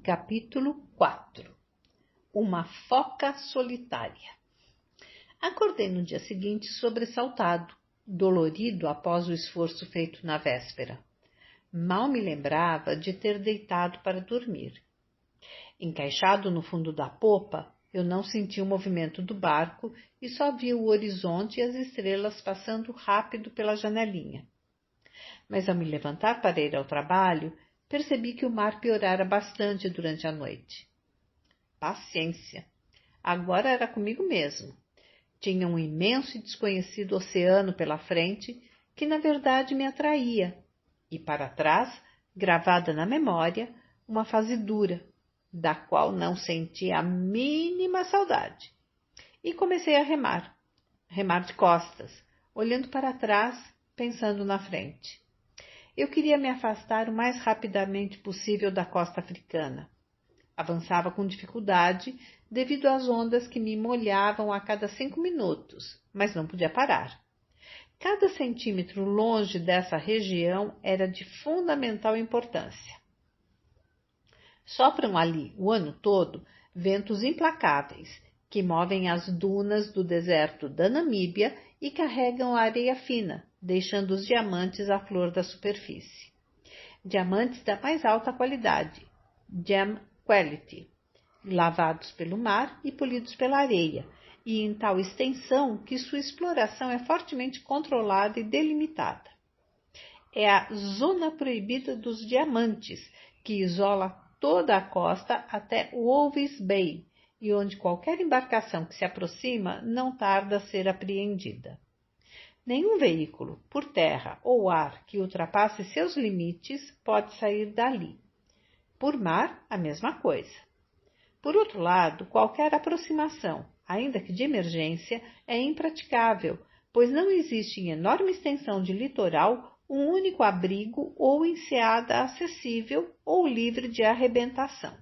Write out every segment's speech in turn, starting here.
Capítulo 4. Uma foca solitária. Acordei no dia seguinte sobressaltado, dolorido após o esforço feito na véspera. Mal me lembrava de ter deitado para dormir. Encaixado no fundo da popa, eu não senti o movimento do barco e só vi o horizonte e as estrelas passando rápido pela janelinha. Mas ao me levantar para ir ao trabalho, percebi que o mar piorara bastante durante a noite. Paciência! Agora era comigo mesmo. Tinha um imenso e desconhecido oceano pela frente, que na verdade me atraía, e para trás, gravada na memória, uma fase dura, da qual não senti a mínima saudade. E comecei a remar de costas, olhando para trás, pensando na frente. Eu queria me afastar o mais rapidamente possível da costa africana. Avançava com dificuldade devido às ondas que me molhavam a cada 5 minutos, mas não podia parar. Cada centímetro longe dessa região era de fundamental importância. Sopram ali o ano todo ventos implacáveis que movem as dunas do deserto da Namíbia e carregam a areia fina, deixando os diamantes à flor da superfície. Diamantes da mais alta qualidade, gem quality, lavados pelo mar e polidos pela areia, e em tal extensão que sua exploração é fortemente controlada e delimitada. É a zona proibida dos diamantes, que isola toda a costa até Walvis Bay, e onde qualquer embarcação que se aproxima não tarda a ser apreendida. Nenhum veículo, por terra ou ar, que ultrapasse seus limites pode sair dali. Por mar, a mesma coisa. Por outro lado, qualquer aproximação, ainda que de emergência, é impraticável, pois não existe em enorme extensão de litoral um único abrigo ou enseada acessível ou livre de arrebentação.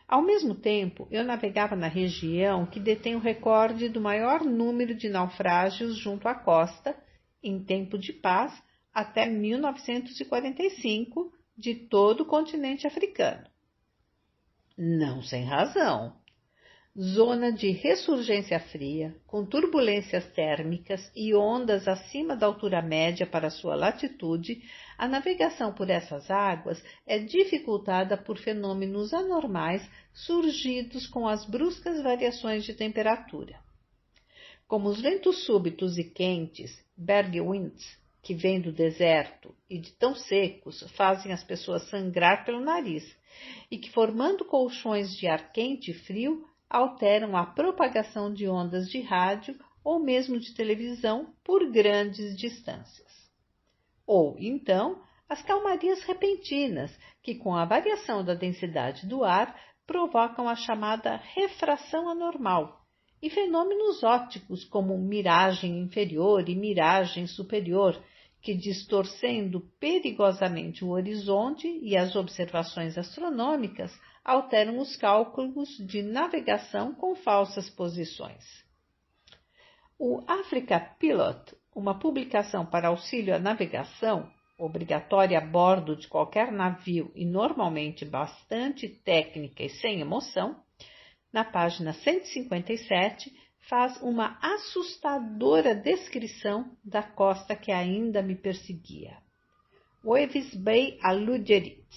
Ao mesmo tempo, eu navegava na região que detém o recorde do maior número de naufrágios junto à costa, em tempo de paz, até 1945, de todo o continente africano. Não sem razão. Zona de ressurgência fria, com turbulências térmicas e ondas acima da altura média para sua latitude, a navegação por essas águas é dificultada por fenômenos anormais surgidos com as bruscas variações de temperatura. Como os ventos súbitos e quentes, berg winds, que vêm do deserto e de tão secos fazem as pessoas sangrar pelo nariz, e que formando colchões de ar quente e frio, alteram a propagação de ondas de rádio ou mesmo de televisão por grandes distâncias. Ou, então, as calmarias repentinas, que com a variação da densidade do ar provocam a chamada refração anormal, e fenômenos ópticos como miragem inferior e miragem superior, que distorcendo perigosamente o horizonte e as observações astronômicas, alteram os cálculos de navegação com falsas posições. O Africa Pilot, uma publicação para auxílio à navegação, obrigatória a bordo de qualquer navio e normalmente bastante técnica e sem emoção, na página 157, faz uma assustadora descrição da costa que ainda me perseguia. Walvis Bay Aludgerit,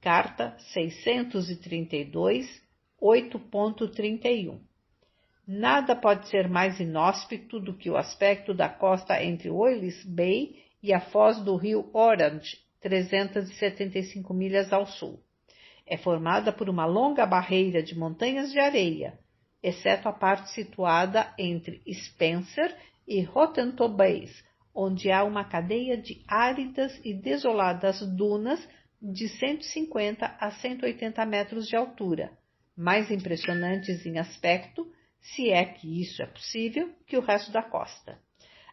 carta 632, 8.31. Nada pode ser mais inóspito do que o aspecto da costa entre Walvis Bay e a foz do rio Orange, 375 milhas ao sul. É formada por uma longa barreira de montanhas de areia, exceto a parte situada entre Spencer e Rotento Bays, onde há uma cadeia de áridas e desoladas dunas de 150 a 180 metros de altura, mais impressionantes em aspecto, se é que isso é possível, que o resto da costa.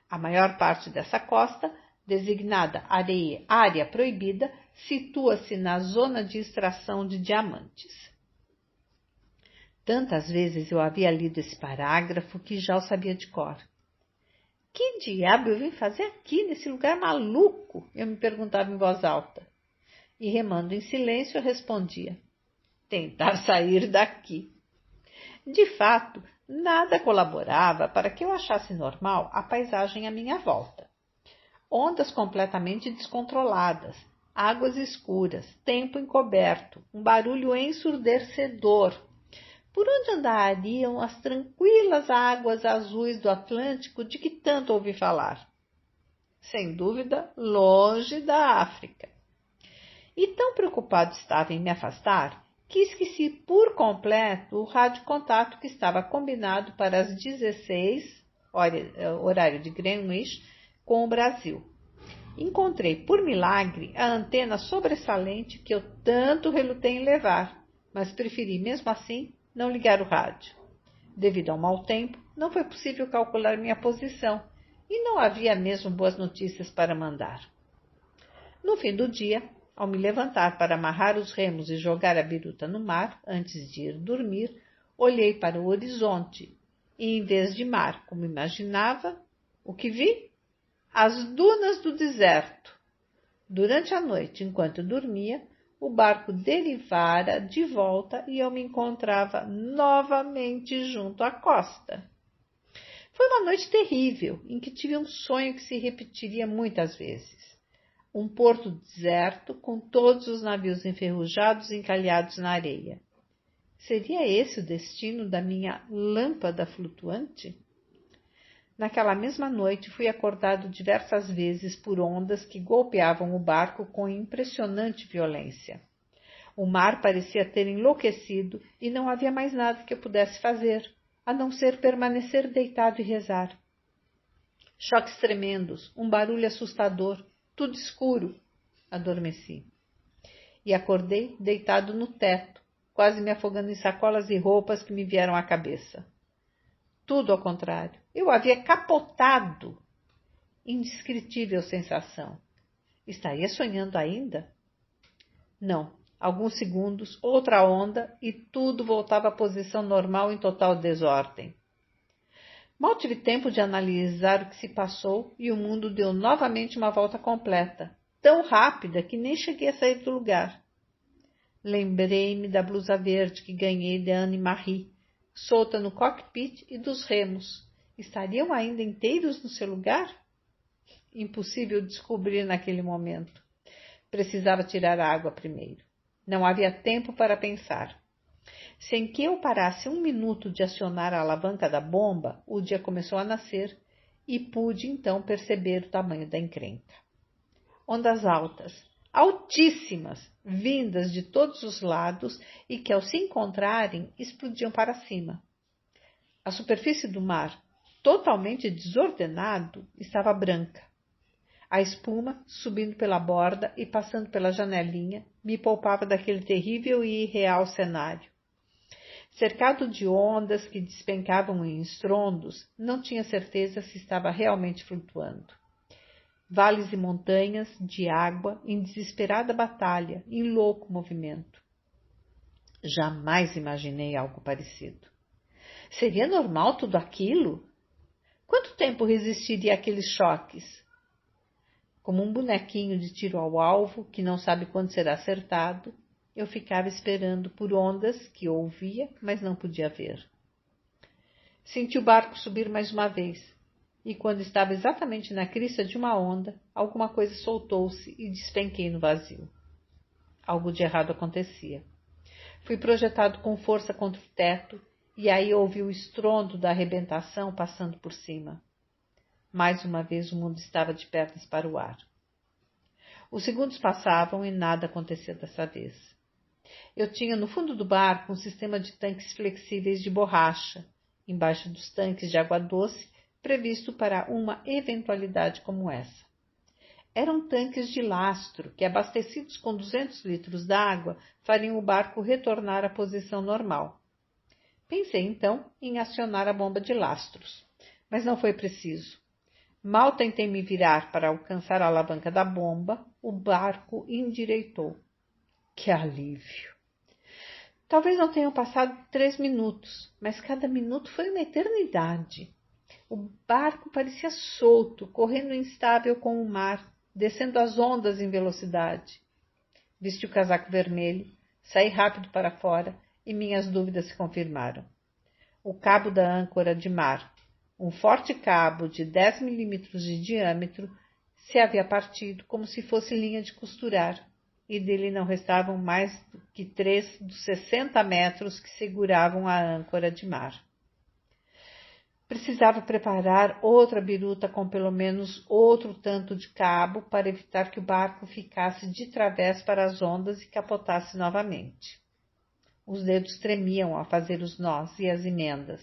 A maior parte dessa costa, designada área proibida, situa-se na zona de extração de diamantes. Tantas vezes eu havia lido esse parágrafo que já o sabia de cor. Que diabo eu vim fazer aqui, nesse lugar maluco? Eu me perguntava em voz alta. E remando em silêncio, eu respondia. tentar sair daqui. De fato, nada colaborava para que eu achasse normal a paisagem à minha volta. Ondas completamente descontroladas, águas escuras, tempo encoberto, um barulho ensurdecedor. Por onde andariam as tranquilas águas azuis do Atlântico de que tanto ouvi falar? Sem dúvida, longe da África. E tão preocupado estava em me afastar que esqueci por completo o radiocontato que estava combinado para as 16, horário de Greenwich, com o Brasil. Encontrei, por milagre, a antena sobressalente que eu tanto relutei em levar, mas preferi, mesmo assim, não ligar o rádio. Devido ao mau tempo, não foi possível calcular minha posição e não havia mesmo boas notícias para mandar. No fim do dia, ao me levantar para amarrar os remos e jogar a biruta no mar, antes de ir dormir, olhei para o horizonte e, em vez de mar, como imaginava, o que vi? As dunas do deserto. Durante a noite, enquanto dormia, o barco derivara de volta e eu me encontrava novamente junto à costa. Foi uma noite terrível, em que tive um sonho que se repetiria muitas vezes. Um porto deserto com todos os navios enferrujados e encalhados na areia. Seria esse o destino da minha lâmpada flutuante? Naquela mesma noite fui acordado diversas vezes por ondas que golpeavam o barco com impressionante violência. O mar parecia ter enlouquecido e não havia mais nada que eu pudesse fazer, a não ser permanecer deitado e rezar. Choques tremendos, um barulho assustador, tudo escuro. Adormeci. E acordei deitado no teto, quase me afogando em sacolas e roupas que me vieram à cabeça. Tudo ao contrário. Eu havia capotado. Indescritível sensação. Estaria sonhando ainda? Não. Alguns segundos, outra onda e tudo voltava à posição normal em total desordem. Mal tive tempo de analisar o que se passou e o mundo deu novamente uma volta completa, tão rápida que nem cheguei a sair do lugar. Lembrei-me da blusa verde que ganhei de Anne-Marie, solta no cockpit e dos remos. Estariam ainda inteiros no seu lugar? Impossível descobrir naquele momento. Precisava tirar a água primeiro. Não havia tempo para pensar. Sem que eu parasse um minuto de acionar a alavanca da bomba, o dia começou a nascer e pude então perceber o tamanho da encrenca. Ondas altas, altíssimas, vindas de todos os lados e que, ao se encontrarem, explodiam para cima. A superfície do mar, totalmente desordenado, estava branca. A espuma, subindo pela borda e passando pela janelinha, me poupava daquele terrível e irreal cenário. Cercado de ondas que despencavam em estrondos, não tinha certeza se estava realmente flutuando. Vales e montanhas de água em desesperada batalha, em louco movimento. Jamais imaginei algo parecido. Seria normal tudo aquilo? Quanto tempo resistiria àqueles choques? Como um bonequinho de tiro ao alvo, que não sabe quando será acertado, eu ficava esperando por ondas que ouvia, mas não podia ver. Senti o barco subir mais uma vez. E quando estava exatamente na crista de uma onda, alguma coisa soltou-se e despenquei no vazio. Algo de errado acontecia. Fui projetado com força contra o teto e aí ouvi o estrondo da arrebentação passando por cima. Mais uma vez o mundo estava de pernas para o ar. Os segundos passavam e nada acontecia dessa vez. Eu tinha no fundo do barco um sistema de tanques flexíveis de borracha, embaixo dos tanques de água doce, previsto para uma eventualidade como essa. Eram tanques de lastro que, abastecidos com 200 litros d'água, fariam o barco retornar à posição normal. Pensei, então, em acionar a bomba de lastros, mas não foi preciso. Mal tentei me virar para alcançar a alavanca da bomba, o barco endireitou. Que alívio! Talvez não tenham passado 3 minutos, mas cada minuto foi uma eternidade. O barco parecia solto, correndo instável com o mar, descendo as ondas em velocidade. Vesti o casaco vermelho, Saí rápido para fora e minhas dúvidas se confirmaram. O cabo da âncora de mar, um forte cabo de 10 milímetros de diâmetro, se havia partido como se fosse linha de costurar, e dele não restavam mais que 3 dos 60 metros que seguravam a âncora de mar. Precisava preparar outra biruta com pelo menos outro tanto de cabo para evitar que o barco ficasse de través para as ondas e capotasse novamente. Os dedos tremiam a fazer os nós e as emendas.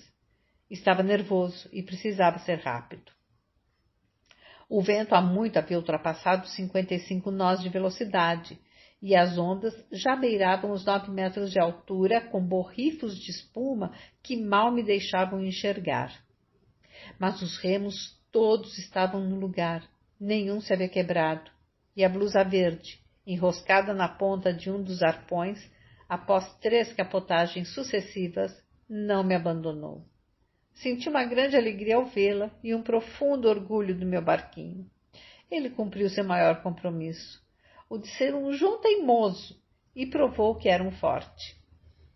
Estava nervoso e precisava ser rápido. O vento há muito havia ultrapassado 55 nós de velocidade e as ondas já beiravam os 9 metros de altura com borrifos de espuma que mal me deixavam enxergar. Mas os remos todos estavam no lugar, nenhum se havia quebrado, e a blusa verde, enroscada na ponta de um dos arpões, após 3 capotagens sucessivas, não me abandonou. Senti uma grande alegria ao vê-la e um profundo orgulho do meu barquinho. Ele cumpriu seu maior compromisso, o de ser um João teimoso, e provou que era um forte.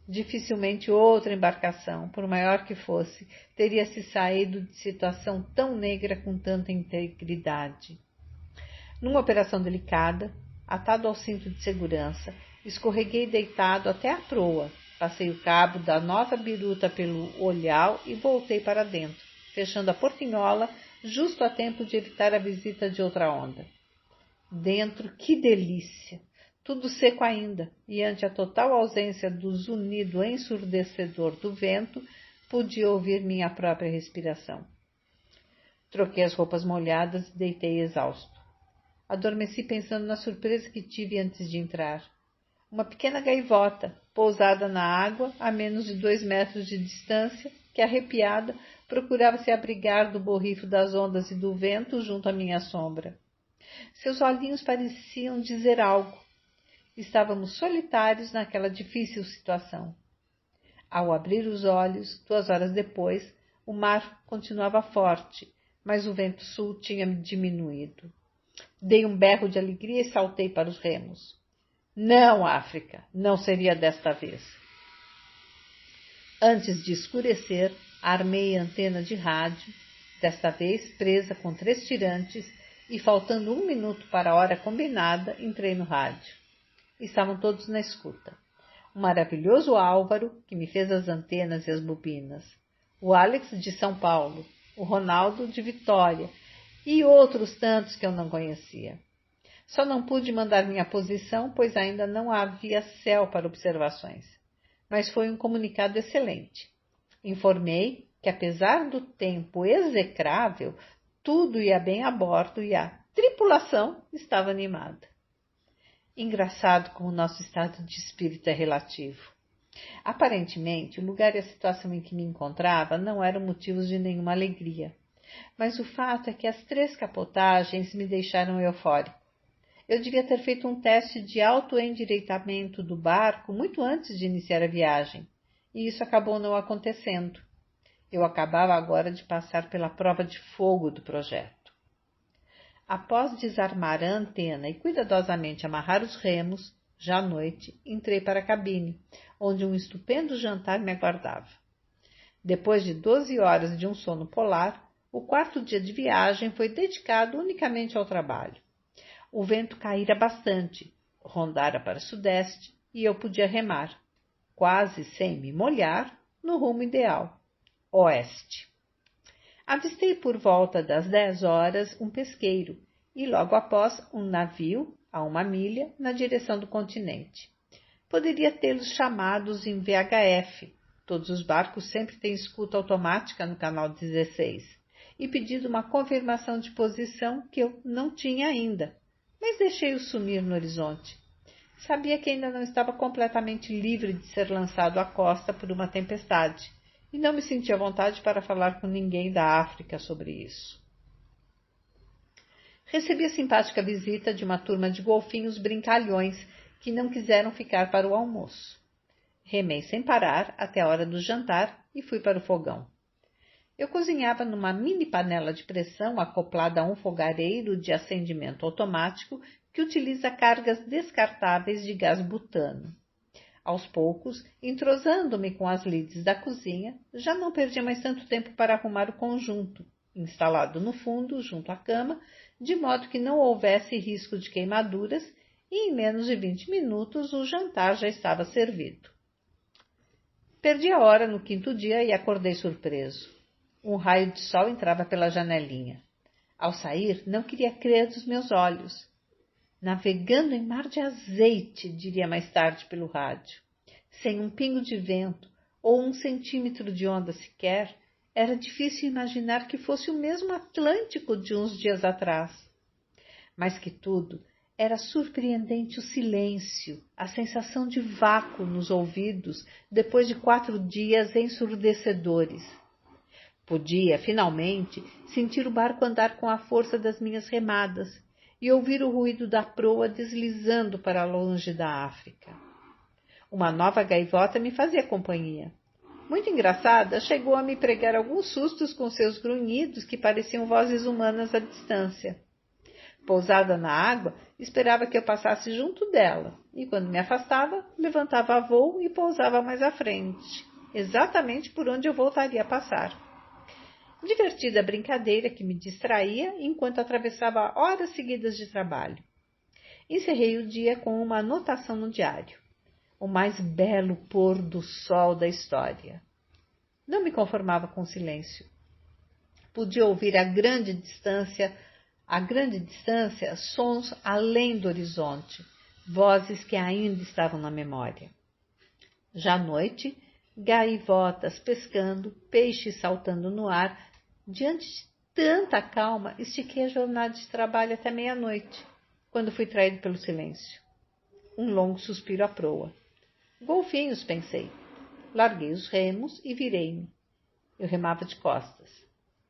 Dificilmente outra embarcação, por maior que fosse, teria se saído de situação tão negra com tanta integridade. Numa operação delicada, atado ao cinto de segurança, escorreguei deitado até a proa, passei o cabo da nova biruta pelo olhau e voltei para dentro, fechando a portinhola justo a tempo de evitar a visita de outra onda. Dentro, que delícia! Tudo seco ainda, e ante a total ausência do zunido ensurdecedor do vento, podia ouvir minha própria respiração. Troquei as roupas molhadas e deitei exausto. Adormeci pensando na surpresa que tive antes de entrar. Uma pequena gaivota, pousada na água a menos de 2 metros de distância, que, arrepiada, procurava se abrigar do borrifo das ondas e do vento junto à minha sombra. Seus olhinhos pareciam dizer algo. Estávamos solitários naquela difícil situação. Ao abrir os olhos, 2 horas depois, o mar continuava forte, mas o vento sul tinha diminuído. Dei um berro de alegria e saltei para os remos. Não, África, não seria desta vez. Antes de escurecer, armei a antena de rádio, desta vez presa com 3 tirantes, e faltando 1 minuto para a hora combinada, entrei no rádio. Estavam todos na escuta. O maravilhoso Álvaro, que me fez as antenas e as bobinas, o Alex de São Paulo, o Ronaldo de Vitória e outros tantos que eu não conhecia. Só não pude mandar minha posição, pois ainda não havia céu para observações. Mas foi um comunicado excelente. Informei que, apesar do tempo execrável, tudo ia bem a bordo e a tripulação estava animada. Engraçado como o nosso estado de espírito é relativo. Aparentemente, o lugar e a situação em que me encontrava não eram motivos de nenhuma alegria. Mas o fato é que as 3 capotagens me deixaram eufórico. Eu devia ter feito um teste de autoendireitamento do barco muito antes de iniciar a viagem, e isso acabou não acontecendo. Eu acabava agora de passar pela prova de fogo do projeto. Após desarmar a antena e cuidadosamente amarrar os remos, já à noite, entrei para a cabine, onde um estupendo jantar me aguardava. Depois de 12 horas de um sono polar, o 4º dia de viagem foi dedicado unicamente ao trabalho. O vento caíra bastante, rondara para sudeste, e eu podia remar, quase sem me molhar, no rumo ideal, oeste. Avistei por volta das 10 horas um pesqueiro e logo após um navio a 1 milha na direção do continente. Poderia tê-los chamados em VHF, todos os barcos sempre têm escuta automática no canal 16, e pedido uma confirmação de posição que eu não tinha ainda, mas deixei-o sumir no horizonte. Sabia que ainda não estava completamente livre de ser lançado à costa por uma tempestade, e não me sentia à vontade para falar com ninguém da África sobre isso. Recebi a simpática visita de uma turma de golfinhos brincalhões que não quiseram ficar para o almoço. Remei sem parar até a hora do jantar e fui para o fogão. Eu cozinhava numa mini panela de pressão acoplada a um fogareiro de acendimento automático que utiliza cargas descartáveis de gás butano. Aos poucos, entrosando-me com as lides da cozinha, já não perdia mais tanto tempo para arrumar o conjunto, instalado no fundo, junto à cama, de modo que não houvesse risco de queimaduras, e em menos de 20 minutos o jantar já estava servido. Perdi a hora no quinto dia e acordei surpreso. Um raio de sol entrava pela janelinha. Ao sair, não queria crer dos meus olhos. Navegando em mar de azeite, diria mais tarde pelo rádio. Sem um pingo de vento ou 1 centímetro de onda sequer, era difícil imaginar que fosse o mesmo Atlântico de uns dias atrás. Mais que tudo, era surpreendente o silêncio, a sensação de vácuo nos ouvidos depois de 4 dias ensurdecedores. Podia, finalmente, sentir o barco andar com a força das minhas remadas e ouvir o ruído da proa deslizando para longe da África. Uma nova gaivota me fazia companhia. Muito engraçada, chegou a me pregar alguns sustos com seus grunhidos que pareciam vozes humanas à distância. Pousada na água, esperava que eu passasse junto dela, e quando me afastava, levantava a voo e pousava mais à frente, exatamente por onde eu voltaria a passar. Divertida brincadeira que me distraía enquanto atravessava horas seguidas de trabalho. Encerrei o dia com uma anotação no diário. O mais belo pôr do sol da história. Não me conformava com o silêncio. Podia ouvir a grande distância, sons além do horizonte, vozes que ainda estavam na memória. Já à noite, gaivotas pescando, peixes saltando no ar. Diante de tanta calma, estiquei a jornada de trabalho até meia-noite, quando fui traído pelo silêncio. Um longo suspiro à proa. Golfinhos, pensei. Larguei os remos e virei-me. Eu remava de costas.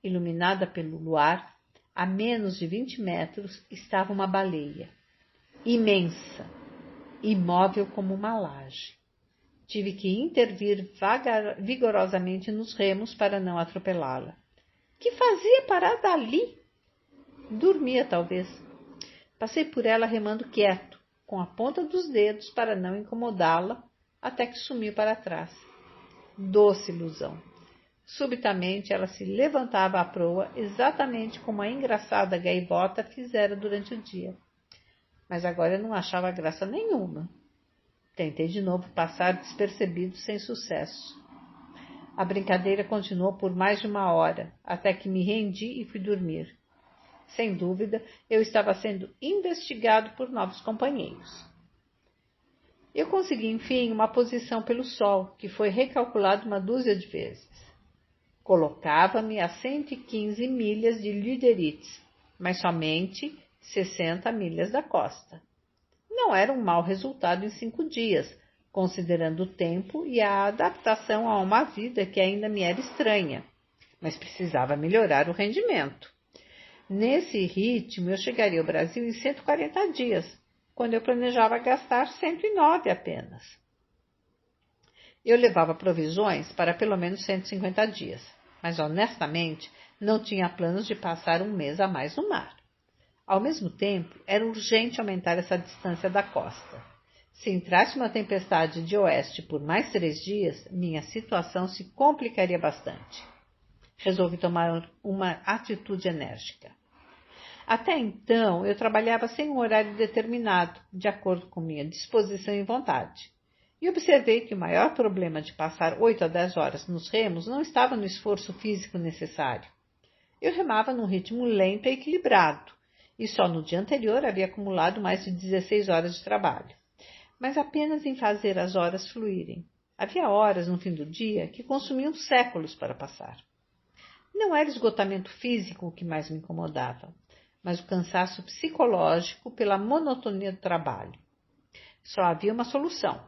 Iluminada pelo luar, a menos de 20 metros estava uma baleia. Imensa, imóvel como uma laje. Tive que intervir vigorosamente nos remos para não atropelá-la. Que fazia parada ali? Dormia, talvez. Passei por ela remando quieto, com a ponta dos dedos para não incomodá-la, até que sumiu para trás. Doce ilusão. Subitamente ela se levantava à proa, exatamente como a engraçada gaivota fizera durante o dia. Mas agora eu não achava graça nenhuma. Tentei de novo passar despercebido sem sucesso. A brincadeira continuou por mais de 1 hora, até que me rendi e fui dormir. Sem dúvida, eu estava sendo investigado por novos companheiros. Eu consegui, enfim, uma posição pelo sol, que foi recalculado 1 dúzia de vezes. Colocava-me a 115 milhas de Lüderitz, mas somente 60 milhas da costa. Não era um mau resultado em 5 dias, considerando o tempo e a adaptação a uma vida que ainda me era estranha, mas precisava melhorar o rendimento. Nesse ritmo, eu chegaria ao Brasil em 140 dias, quando eu planejava gastar 109 apenas. Eu levava provisões para pelo menos 150 dias, mas honestamente não tinha planos de passar 1 mês a mais no mar. Ao mesmo tempo, era urgente aumentar essa distância da costa. Se entrasse uma tempestade de oeste por mais 3 dias, minha situação se complicaria bastante. Resolvi tomar uma atitude enérgica. Até então, eu trabalhava sem um horário determinado, de acordo com minha disposição e vontade. E observei que o maior problema de passar 8 a 10 horas nos remos não estava no esforço físico necessário. Eu remava num ritmo lento e equilibrado, e só no dia anterior havia acumulado mais de 16 horas de trabalho. Mas apenas em fazer as horas fluírem. Havia horas no fim do dia que consumiam séculos para passar. Não era esgotamento físico o que mais me incomodava, mas o cansaço psicológico pela monotonia do trabalho. Só havia uma solução: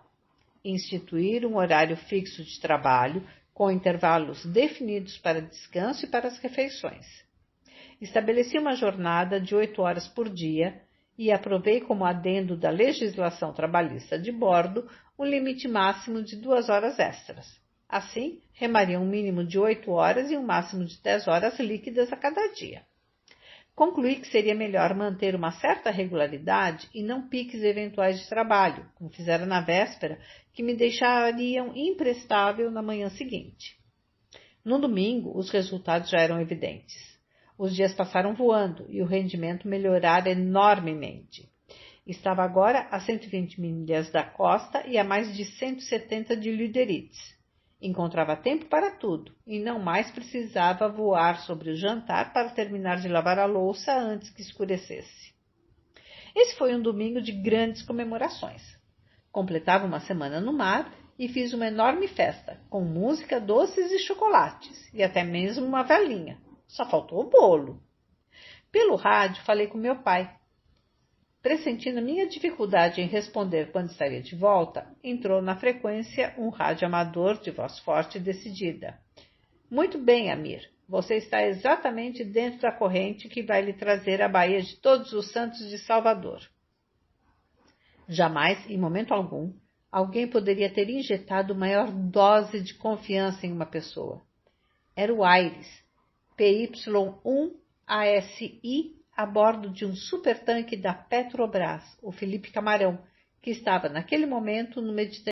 instituir um horário fixo de trabalho com intervalos definidos para descanso e para as refeições. Estabeleci uma jornada de 8 horas por dia e aprovei como adendo da legislação trabalhista de bordo um limite máximo de 2 horas extras. Assim, remaria um mínimo de 8 horas e um máximo de 10 horas líquidas a cada dia. Concluí que seria melhor manter uma certa regularidade e não piques eventuais de trabalho, como fizera na véspera, que me deixariam imprestável na manhã seguinte. No domingo, os resultados já eram evidentes. Os dias passaram voando e o rendimento melhorara enormemente. Estava agora a 120 milhas da costa e a mais de 170 de Lüderitz. Encontrava tempo para tudo e não mais precisava voar sobre o jantar para terminar de lavar a louça antes que escurecesse. Esse foi um domingo de grandes comemorações. Completava uma semana no mar e fiz uma enorme festa, com música, doces e chocolates, e até mesmo uma velinha. Só faltou o bolo. Pelo rádio falei com meu pai. Pressentindo minha dificuldade em responder quando estaria de volta, entrou na frequência um rádio amador de voz forte e decidida. Muito bem, Amir. Você está exatamente dentro da corrente que vai lhe trazer a Baía de Todos os Santos de Salvador. Jamais, em momento algum, alguém poderia ter injetado maior dose de confiança em uma pessoa. Era o Aires, PY1ASI, a bordo de um supertanque da Petrobras, o Felipe Camarão, que estava naquele momento no Mediterrâneo.